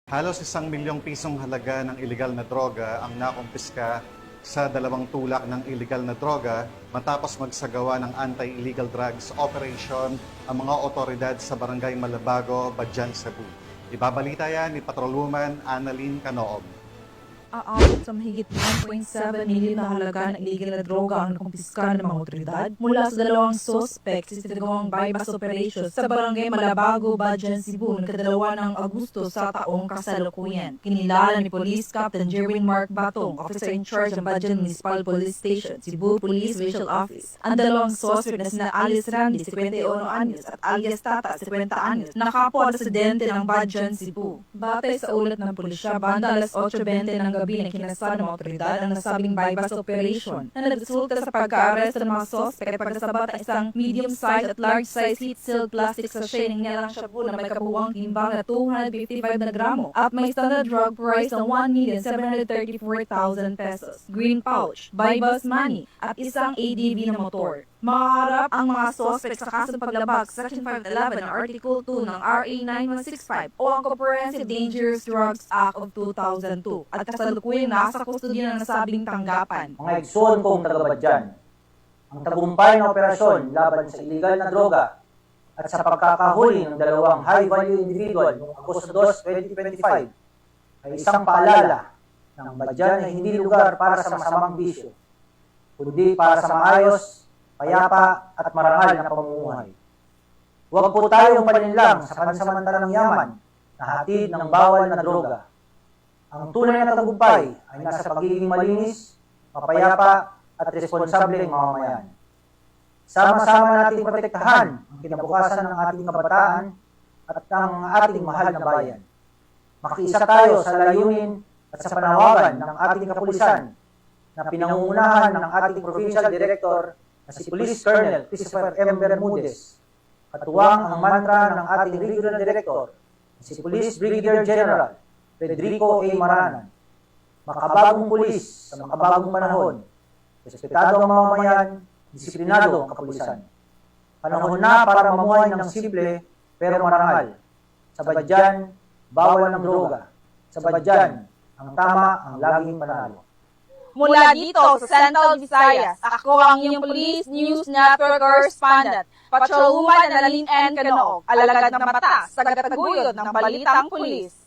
Halos 1 milyong pisong halaga ng iligal na droga ang nakumpiska sa 2 tulak ng iligal na droga matapos magsagawa ng anti-illegal drugs operation ang mga otoridad sa Barangay Malabago, Badyan, Cebu. Ibabalita yan ni Patrolwoman Annalyn Canoob. Aabot sa mahigit 1.7 million na halaga ng illegal na droga ang nakumpiska ng mga otoridad mula sa 2 suspect sa sinagawang bypass operation sa Barangay Malabago, Badyan, Cebu noong ikadalawa ng Agosto sa taong kasalukuyan. Kinilala ni Police Captain Jerwin Mark Batong, officer in charge ng Badyan Municipal Police Station, Cebu Police Regional Office. Ang 2 suspect na sina Alice Randy, 51 anyos, at alias Tata, 50 anyos, na kapwa residente ng Badyan, Cebu. Batay sa ulat ng pulisya, banda alas 8:20 ng gabi na kinasa ng mga otoridad ang nasabing bypass operation na nagresulta sa pagka-aresto ng mga suspect at pagkasabat ng isang medium-size at large-size heat-sealed plastic sachet ng nilalang shabu na may kabuuang timbang na 255 na gramo at may standard drug price ng 1,734,000 pesos, green pouch, bypass money at isang ADV na motor. Maharap ang mga suspect sa kasong paglabag sa Section 511 ng Article 2 ng RA 9165 o ang Comprehensive Dangerous Drugs Act of 2002 at kasalukuyang nasa kustodiya ng nasabing tanggapan. Mga igsoon kong taga-Badyan, ang tagumpay ng operasyon laban sa iligal na droga at sa pagkakahuli ng 2 high-value individual noong Agosto 2, 2025 ay isang paalala ng Badyan ay hindi lugar para sa masamang bisyo, kundi para sa maayos, payapa at marangal na pamumuhay. Huwag po tayong paninlang sa pansamantalang yaman na hatid ng bawal na droga. Ang tunay na tagumpay ay nasa pagiging malinis, mapayapa at responsableng mamamayan. Sama-sama nating protektahan ang kinabukasan ng ating kabataan at ang ating mahal na bayan. Makiisa tayo sa layunin at sa panawagan ng ating kapulisan na pinangungunahan ng ating Provincial Director na si Police Colonel Christopher M. Bermudez, katuwang ang mantra ng ating Regional Director na si Police Brigadier General Federico A. Maranan. Makabagong pulis sa makabagong panahon, respetado ang mamamayan, disiplinado ang kapulisan. Panahon na para mamuhay ng simple pero marangal. Sa Badyan, bawal ng droga. Sa Badyan, ang tama ang laging panalo. Mula dito sa Central Visayas, ako ang inyong Police News Network Correspondent, Patrolwoman Annalyn N. Canoob, alagad ng mata sa tagataguyod ng Balitang Pulis.